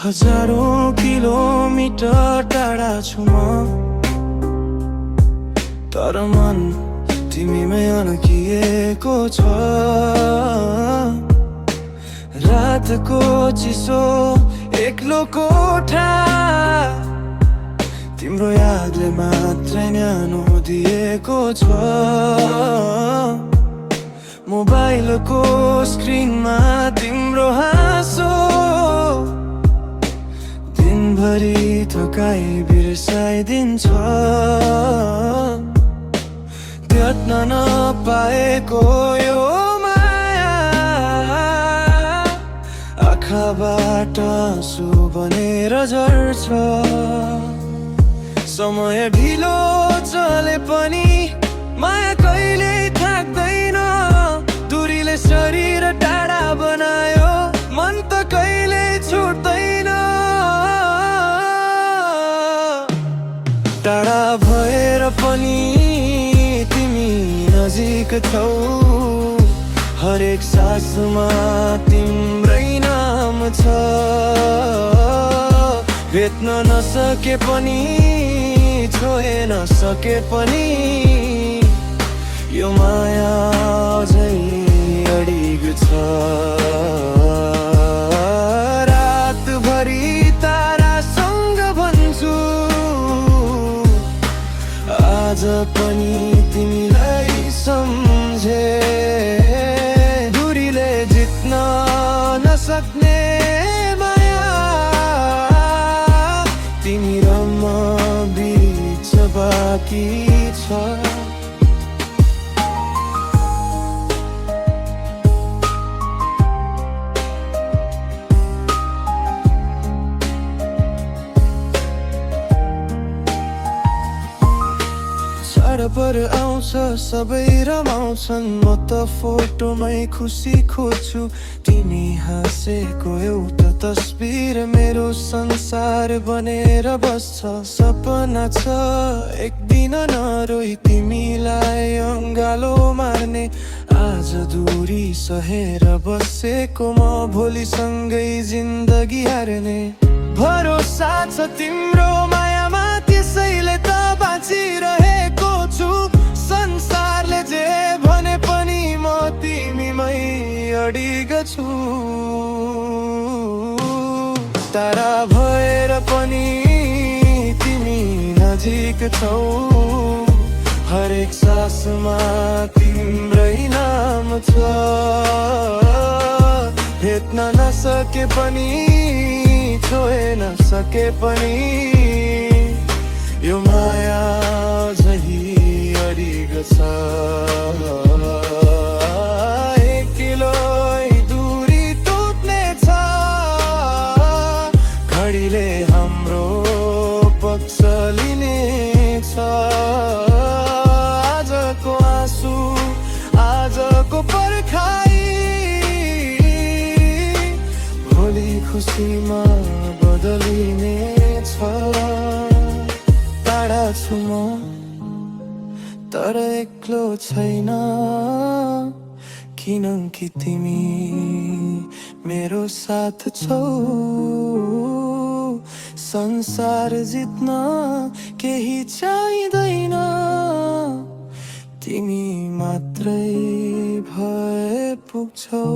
हजारौं किलोमिटर टाढा छु म, तर मन तिमीमै अड्किएको छ। रातको चिसो एक्लो कोठा तिम्रो यादले मात्रै न्यानो दिएको छ। मोबाइलको स्क्रिनमा तिम्रो हाँसो दिनभरि थकाइ बिर्साइदिन्छ। त्याग्न नपाएको यो माया आँखाबाट आँसु बनेर झर्छ। समय ढिलो चले पनि माया कहिल्यै थाक्दैन। दूरीले शरीर टाढा बनायो, मन त कहिल्यै छुट्दैन। टाढा भएर पनि तिमी नजिक छौ, हरेक सासमा तिम्रै नाम छ। भेट्न नसके पनि छोए नसके पनि यो माया अझै अडिग छ। रातभरि तारासँग भन्छु आज पनि तिमीलाई सम्झे। दूरीले जित्न नसक्ने माया तिमी र म बीच बाँकी छ। पर आउँछ सबै रमाउँछन्, म त फोटोमै खुसी खोज्छु। तिमी हाँसेको एउटा तस्बिर मेरो संसार बनेर बस्छ। सपना छ एक दिन नरोई तिमीलाई अङ्गालो मार्ने। आज दूरी सहेर बसेको म भोलिसँगै जिन्दगी हार्ने। भरोसा छ तिम्रो मायामा, त्यसैले त बाँचिरहेको छु। संसारले जे भने पनि म तिमीमै अडिग छु। टाढा भएर पनि तिमी नजिक छौ, हरेक सासमा तिम्रै नाम छ। भेट्न नसके पनि छोए नसके पनि यो माया अझै अडिग छ। एक किलो दूरी टुट्ने छ, घडीले हाम्रो पक्ष लिनेछ। आजको आँसु आजको पर्खाइ भोलि खुसीमा बदलिनेछ। टाढा छु म तर एक्लो छैन, किनकि तिमी मेरो साथ छौ। संसार जित्न केही चाहिँदैन, तिमी मात्रै भए पुग्छौ।